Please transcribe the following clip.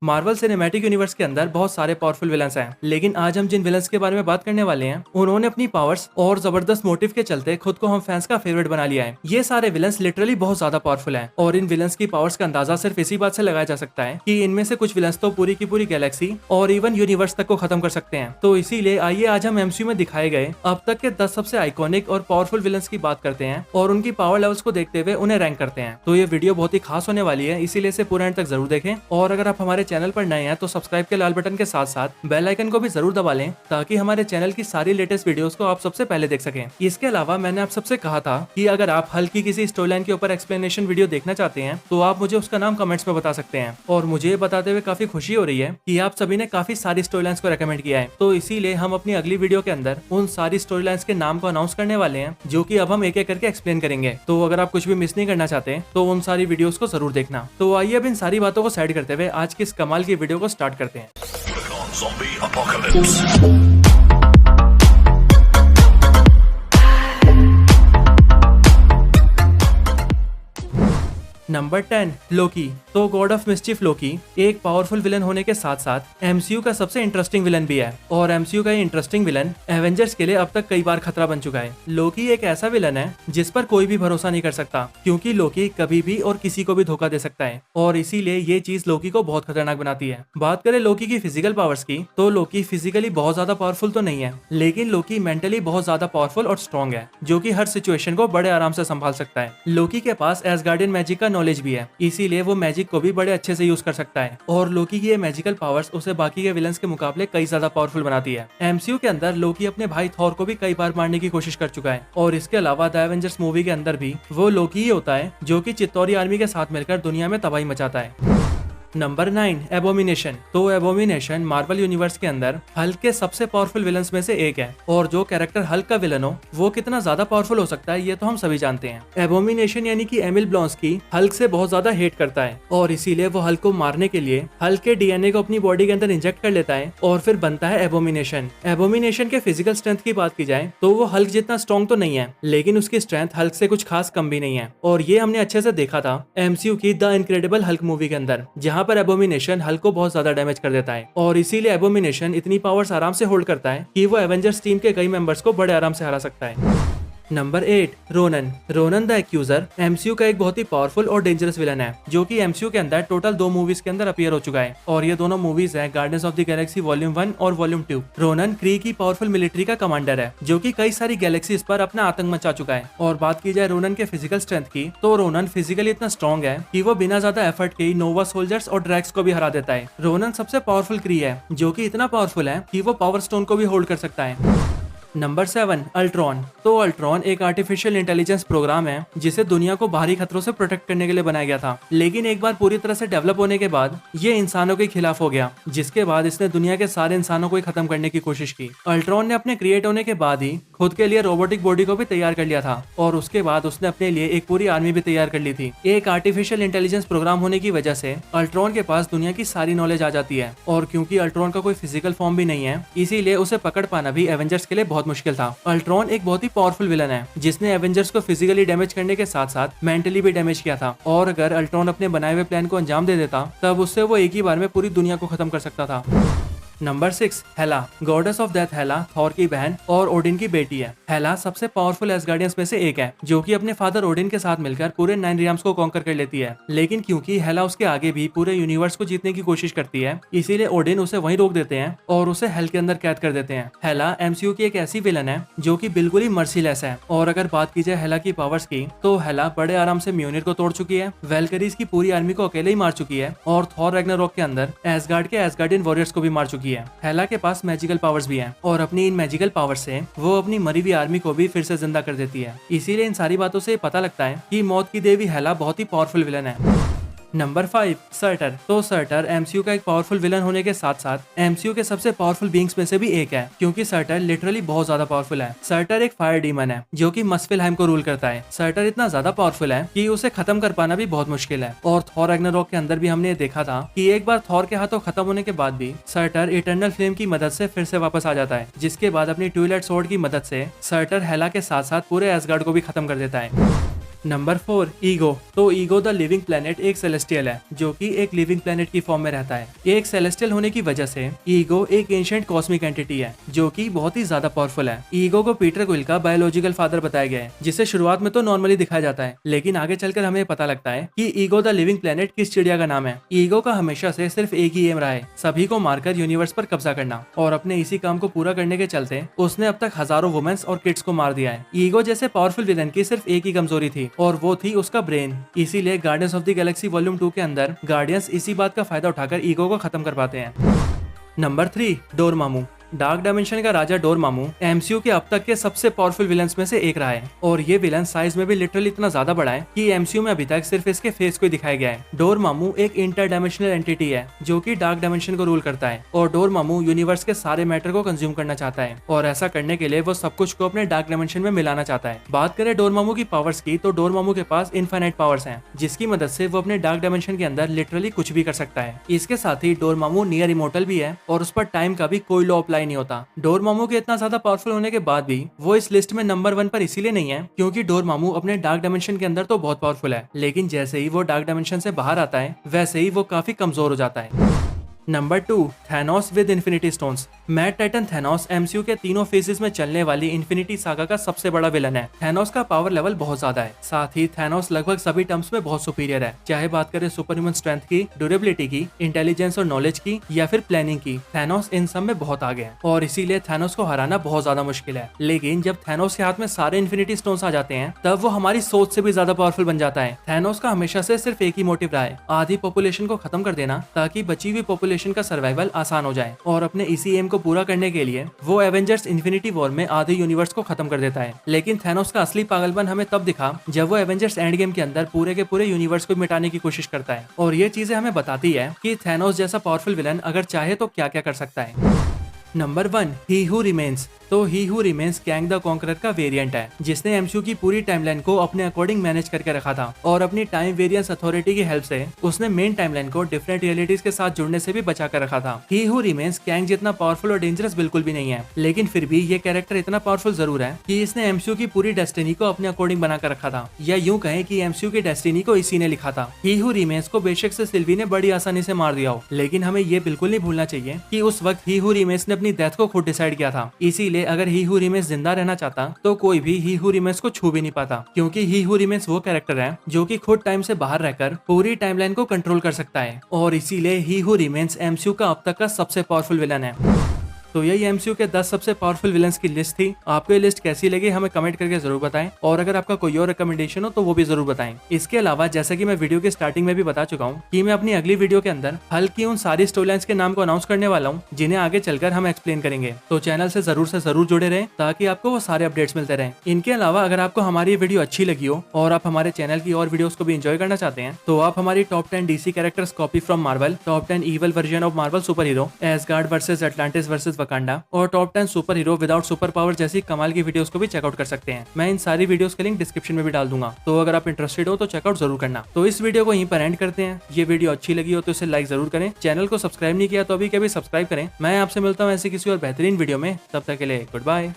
Marvel cinematic universe के अंदर बहुत सारे पावरफुल विलन्स हैं, लेकिन आज हम जिन विलन्स के बारे में बात करने वाले हैं उन्होंने अपनी पावर्स और जबरदस्त मोटिव के चलते खुद को हम फैंस का फेवरेट बना लिया है। ये सारे विलन्स लिटरली बहुत ज्यादा पावरफुल हैं और इन विलन्स की पावर्स का अंदाजा सिर्फ इसी बात से लगाया जा सकता है कि इनमें से कुछ विलन्स तो पूरी की पूरी गैलेक्सी और इवन यूनिवर्स तक को खत्म कर सकते हैं। तो इसीलिए आइए आज हम एमसीयू में दिखाए गए अब तक के 10 सबसे आइकॉनिक और पावरफुल विलन्स की बात करते हैं और उनकी पावर लेवल्स को देखते हुए उन्हें रैंक करते हैं। तो ये वीडियो बहुत ही खास होने वाली है, इसीलिए इसे पूरे एंड तक जरूर देखें। और अगर आप हमारे चैनल पर नए हैं तो सब्सक्राइब के लाल बटन के साथ साथ बेल आइकन को भी जरूर दबा लें ताकि हमारे चैनल की सारी लेटेस्ट वीडियोस को आप सबसे पहले देख सकें। इसके अलावा मैंने आप सबसे कहा था कि अगर आप हल्की किसी स्टोरी लाइन के ऊपर एक्सप्लेनेशन वीडियो देखना चाहते हैं तो आप मुझे उसका नाम कमेंट्स में बता सकते हैं। और मुझे ये बताते हुए काफी खुशी हो रही है कि आप सभी ने काफी सारी स्टोरी लाइन्स को रेकमेंड किया है। तो इसीलिए हम अपनी अगली वीडियो के अंदर उन सारी स्टोरी लाइन्स के नाम को अनाउंस करने वाले हैं जो कि अब हम एक एक करके एक्सप्लेन करेंगे। तो अगर आप कुछ भी मिस नहीं करना चाहते तो उन सारी वीडियोस को जरूर देखना। तो आइए अब इन सारी बातों को साइड करते हुए आज की इस कमाल की वीडियो को स्टार्ट करते हैं। Zombie apocalypse. नंबर 10 लोकी। तो गॉड ऑफ मिस्चिफ लोकी एक पावरफुल विलन होने के साथ साथ एमसीयू का सबसे इंटरेस्टिंग विलन भी है और एमसीयू का ये इंटरेस्टिंग विलन एवेंजर्स के लिए अब तक कई बार खतरा बन चुका है। लोकी एक ऐसा विलन है जिस पर कोई भी भरोसा नहीं कर सकता क्योंकि लोकी कभी भी और किसी को भी धोखा दे सकता है और इसीलिए ये चीज लोकी को बहुत खतरनाक बनाती है। बात करें लोकी की फिजिकल पावर्स की तो लोकी फिजिकली बहुत ज्यादा पावरफुल तो नहीं है, लेकिन लोकी मेंटली बहुत ज्यादा पावरफुल और स्ट्रॉन्ग है जो कि हर सिचुएशन को बड़े आराम से संभाल सकता है। लोकी के पास एसगार्डियन मैजिक का नॉलेज भी है, इसीलिए वो मैजिक को भी बड़े अच्छे से यूज कर सकता है और लोकी की ये मैजिकल पावर्स उसे बाकी के विलन्स के मुकाबले कई ज्यादा पावरफुल बनाती है। एमसीयू के अंदर लोकी अपने भाई थॉर को भी कई बार मारने की कोशिश कर चुका है और इसके अलावा द एवेंजर्स मूवी के अंदर भी वो लोकी ही होता है जो कि चित्तौरी आर्मी के साथ मिलकर दुनिया में तबाही मचाता है। Number 9 Abomination. तो एबोमिनेशन मार्वल यूनिवर्स के अंदर हल्क के सबसे पावरफुल विलन्स में से एक है और जो कैरेक्टर हल्क का विलन हो वो कितना ज्यादा पावरफुल हो सकता है ये तो हम सभी जानते हैं। एबोमिनेशन यानी कि एमिल ब्लॉन्स्की हल्क से बहुत ज्यादा हेट करता है और इसीलिए वो हल्क को मारने के लिए हल्क के डीएनए को अपनी बॉडी के अंदर इंजेक्ट कर लेता है और फिर बनता है एबोमिनेशन। एबोमिनेशन के फिजिकल स्ट्रेंथ की बात की जाए तो वो हल्क जितना स्ट्रॉन्ग तो नहीं है, लेकिन उसकी स्ट्रेंथ हल्क से कुछ खास कम भी नहीं है और ये हमने अच्छे से देखा था एमसीयू की द इनक्रेडिबल हल्क मूवी के अंदर, जहाँ पर एबोमिनेशन हल्क को बहुत ज्यादा डैमेज कर देता है और इसीलिए एबोमिनेशन इतनी पावर्स आराम से होल्ड करता है कि वो एवेंजर्स टीम के कई मेंबर्स को बड़े आराम से हरा सकता है। Number 8 Ronan. Ronan the एक्यूजर MCU का एक बहुत ही पावरफुल और डेंजरस विलन है जो कि एमसीयू के अंदर टोटल 2 मूवीज के अंदर अपीयर हो चुका है और ये दोनों मूवीज हैं guardians of the Galaxy volume 1 और वॉल्यूम 2। रोनन क्री की पावरफुल मिलिट्री का कमांडर है जो कि कई सारी गैलेक्सीज पर अपना आतंक मचा चुका है। और बात की जाए रोनन के फिजिकल स्ट्रेंथ की तो रोनन फिजिकली इतना स्ट्रॉन्ग है कि वो बिना ज्यादा एफर्ट के नोवा सोल्जर्स और ड्रैग्स को भी हरा देता है। रोनन सबसे पावरफुल क्री है जो कि इतना पावरफुल है कि वो पावर स्टोन को भी होल्ड कर सकता है। Number 7 Ultron. तो अल्ट्रॉन एक आर्टिफिशियल इंटेलिजेंस प्रोग्राम है जिसे दुनिया को बाहरी खतरों से प्रोटेक्ट करने के लिए बनाया गया था, लेकिन एक बार पूरी तरह से डेवलप होने के बाद ये इंसानों के खिलाफ हो गया, जिसके बाद इसने दुनिया के सारे इंसानों को ही खत्म करने की कोशिश की। अल्ट्रॉन ने अपने क्रिएट होने के बाद ही खुद के लिए रोबोटिक बॉडी को भी तैयार कर लिया था और उसके बाद उसने अपने लिए एक पूरी आर्मी भी तैयार कर ली थी। एक आर्टिफिशियल इंटेलिजेंस प्रोग्राम होने की वजह से अल्ट्रॉन के पास दुनिया की सारी नॉलेज आ जाती है और क्योंकि अल्ट्रॉन का कोई फिजिकल फॉर्म भी नहीं है इसीलिए उसे पकड़ पाना भी एवेंजर्स के लिए बहुत मुश्किल था। अल्ट्रॉन एक बहुत ही पावरफुल विलन है जिसने एवेंजर्स को फिजिकली डैमेज करने के साथ साथ मेंटली भी डैमेज किया था और अगर अल्ट्रॉन अपने बनाए हुए प्लान को अंजाम दे देता तब उससे वो एक ही बार में पूरी दुनिया को खत्म कर सकता था। Number 6 Hela. Goddess of death Hela Thor की बहन और ओडिन की बेटी है। हेला सबसे पावरफुल एसगार्डियंस में से एक है जो कि अपने फादर ओडिन के साथ मिलकर पूरे 9 रियम्स को कॉन्कर कर लेती है, लेकिन क्योंकि हेला उसके आगे भी पूरे यूनिवर्स को जीतने की कोशिश करती है इसीलिए ओडिन उसे वहीं रोक देते हैं और उसे हेल के अंदर कैद कर देते हैं। हेला एमसीयू की एक ऐसी विलन है जो कि बिल्कुल ही मर्सीलेस है और अगर बात की जाए हेला की पावर्स की तो हेला बड़े आराम से म्योनिर को तोड़ चुकी है, वेलकरीज की पूरी आर्मी को अकेले ही मार चुकी है और थॉर रैग्नारोक के अंदर एसगार्ड के एसगार्डियन वॉरियर्स को भी मार चुकी है। हेला के पास मैजिकल पावर्स भी हैं और अपनी इन मैजिकल पावर्स से वो अपनी मरी हुई आर्मी को भी फिर से जिंदा कर देती है। इसीलिए इन सारी बातों से पता लगता है कि मौत की देवी हेला बहुत ही पावरफुल विलन है। Number 5 shorter. तो सर्टर एमसीयू का एक पावरफुल विलन होने के साथ साथ एमसीयू के सबसे पावरफुल बीइंग्स में से भी एक है क्योंकि सर्टर लिटरली बहुत ज्यादा पावरफुल है। सर्टर एक फायर डीमन है जो कि मस्फिलहाइम को रूल करता है। सर्टर इतना ज्यादा पावरफुल है कि उसे खत्म कर पाना भी बहुत मुश्किल है और थॉर रैग्नारोक के अंदर भी हमने ये देखा था कि एक बार थॉर के हाथों खत्म होने के बाद भी सर्टर इटर्नल फ्लेम की मदद से फिर से वापस आ जाता है, जिसके बाद अपनी ट्विलाइट स्वॉर्ड की मदद से सर्टर हेला के साथ साथ पूरे एसगार्ड को भी खत्म कर देता है। Number 4 ego. तो ईगो द लिविंग प्लेनेट एक सेलेस्टियल है जो कि एक लिविंग प्लेनेट की फॉर्म में रहता है। एक सेलेस्टियल होने की वजह से ईगो एक एंशिएंट कॉस्मिक एंटिटी है जो कि बहुत ही ज्यादा पावरफुल है। ईगो को पीटर क्विल का बायोलॉजिकल फादर बताया गया है, जिसे शुरुआत में तो नॉर्मली दिखाया जाता है, लेकिन आगे चलकर हमें पता लगता है कि ईगो द लिविंग प्लेनेट किस चिड़िया का नाम है। ईगो का हमेशा से सिर्फ एक ही एम रहा है, सभी को मारकर यूनिवर्स पर कब्जा करना, और अपने इसी काम को पूरा करने के चलते उसने अब तक हजारों वुमेन्स और किड्स को मार दिया है। ईगो जैसे पावरफुल विलन की सिर्फ एक ही कमजोरी थी, और वो थी उसका ब्रेन। इसीलिए guardians of the Galaxy volume 2 के अंदर गार्डियंस इसी बात का फायदा उठाकर ईगो को खत्म कर पाते हैं। Number 3 Dormammu. डार्क डायमेंशन का राजा डोरमामू एमसीयू के अब तक के सबसे पावरफुल विलन्स में से एक रहा है, और ये विलन साइज में भी लिटरली इतना ज्यादा बड़ा है कि एमसीयू में अभी तक सिर्फ इसके फेस को ही दिखाया गया है। डोरमामू एक इंटर डायमेंशनल एंटिटी है जो कि डार्क डायमेंशन को रूल करता है, और डोरमामू यूनिवर्स के सारे मैटर को कंज्यूम करना चाहता है, और ऐसा करने के लिए वो सब कुछ को अपने डार्क डायमेंशन में मिलाना चाहता है। बात करें डोरमामू की पावर्स की, तो डोरमामू के पास इनफाइनाइट पावर्स हैं, जिसकी मदद से वो अपने डार्क डायमेंशन के अंदर लिटरली कुछ भी कर सकता है। इसके साथ ही डोरमामू नियर इमोर्टल भी है, और उस पर टाइम का भी कोई लॉ अप्लाई नहीं होता। डोरमामू के इतना ज्यादा पावरफुल होने के बाद भी वो इस लिस्ट में नंबर 1 पर इसीलिए नहीं है क्योंकि डोरमामू अपने डार्क डायमेंशन के अंदर तो बहुत पावरफुल है, लेकिन जैसे ही वो डार्क डायमेंशन से बाहर आता है वैसे ही वो काफी कमजोर हो जाता है। Number 2 Thanos with infinity stones. Mad Titan Thanos MCU के तीनों फेजेस में चलने वाली इन्फिनिटी सागा का सबसे बड़ा विलन है। थैनोस का पावर लेवल बहुत ज्यादा है, साथ ही थैनोस लगभग सभी टर्म्स में बहुत सुपीरियर है, चाहे बात करें सुपर ह्यूमन स्ट्रेंथ की, ड्यूरेबिलिटी की, इंटेलिजेंस और नॉलेज की, या फिर प्लानिंग की। थैनोस इन सब में बहुत आगे है, और इसीलिए थैनोस को हराना बहुत ज्यादा मुश्किल है। लेकिन जब थैनोस के हाथ में सारे इन्फिनिटी स्टोन्स आ जाते हैं तब वो हमारी सोच से भी ज्यादा पावरफुल बन जाता है। थैनोस का हमेशा से सिर्फ एक ही मोटिव रहा है, आधी पॉपुलेशन को खत्म कर देना, ताकि बची हुई पॉपुलेशन का सर्वाइवल आसान हो जाए, और अपने इसी एम को पूरा करने के लिए वो एवेंजर्स इन्फिनिटी वॉर में आधे यूनिवर्स को खत्म कर देता है। लेकिन थैनोस का असली पागलपन हमें तब दिखा जब वो एवेंजर्स एंड गेम के अंदर पूरे के पूरे यूनिवर्स को मिटाने की कोशिश करता है, और ये चीजें हमें बताती है कि थैनोस जैसा पावरफुल विलन अगर चाहे तो क्या क्या कर सकता है। नंबर 1 ही हू रिमेन्स। तो ही हू रिमेन्स कैंग द कॉन्करर का वेरिएंट है, जिसने एमसीयू की पूरी टाइमलाइन को अपने अकॉर्डिंग मैनेज करके रखा था, और अपनी टाइम वेरिएंस अथॉरिटी की हेल्प से उसने मेन टाइमलाइन को डिफरेंट रियलिटीज के साथ जुड़ने से भी बचा कर रखा था। ही हू रिमेन्स कैंग जितना पावरफुल और डेंजरस बिल्कुल भी नहीं है, लेकिन फिर भी ये कैरेक्टर इतना पावरफुल जरूर है कि इसने एमसीयू की पूरी डेस्टिनी को अपने अकॉर्डिंग बना कर रखा था, या यूं कहें कि एमसीयू की डेस्टिनी को इसी ने लिखा था। ही हू रिमेन्स को बेशक से सिल्वी ने बड़ी आसानी से मार दिया हो, लेकिन हमें ये बिल्कुल नहीं भूलना चाहिए कि उस वक्त ही हू रिमेन्स ने अपनी डेथ को खुद डिसाइड किया था। इसीलिए अगर ही हू रिमेन्स जिंदा रहना चाहता तो कोई भी ही हू रिमेन्स को छू भी नहीं पाता, क्योंकि ही हू रिमेन्स वो कैरेक्टर है जो कि खुद टाइम से बाहर रहकर पूरी टाइमलाइन को कंट्रोल कर सकता है, और इसीलिए ही हू रिमेन्स एमसीयू का अब तक का सबसे पावरफुल विलन है। तो यही एमसीयू के 10 सबसे पावरफुल विलन्स की लिस्ट थी। आपको ये लिस्ट कैसी लगी हमें कमेंट करके जरूर बताएं, और अगर आपका कोई और रिकमेंडेशन हो तो वो भी जरूर बताएं। इसके अलावा जैसा कि मैं वीडियो के स्टार्टिंग में भी बता चुका हूँ कि मैं अपनी अगली वीडियो के अंदर हल्की उन सारी स्टोरी लाइन्स के नाम को अनाउंस करने वाला हूँ जिन्हें आगे चलकर हम एक्सप्लेन करेंगे। तो चैनल से जरूर जुड़े रहें ताकि आपको वो सारे अपडेट्स मिलते रहें। इनके अलावा अगर आपको हमारी वीडियो अच्छी लगी हो और आप हमारे चैनल की और वीडियोस को भी एंजॉय करना चाहते हैं तो आप हमारी top 10 DC characters copy from Marvel, top 10 evil version of Marvel super hero, Asgard versus Atlantis versus Wakanda, और top 10 super hero without super power जैसी कमाल की वीडियोस को भी चेकआउट कर सकते हैं। मैं इन सारी वीडियोस के लिंक डिस्क्रिप्शन में भी डाल दूंगा, तो अगर आप इंटरेस्टेड हो तो चेकआउट जरूर करना। तो इस वीडियो को यहीं पर एंड करते हैं। ये वीडियो अच्छी लगी हो तो इसे लाइक जरूर करें, चैनल को सब्सक्राइब नहीं किया तो अभी कभी सब्सक्राइब करें। मैं आपसे मिलता हूँ ऐसे किसी और बेहतरीन वीडियो में, तब तक के लिए गुड बाय।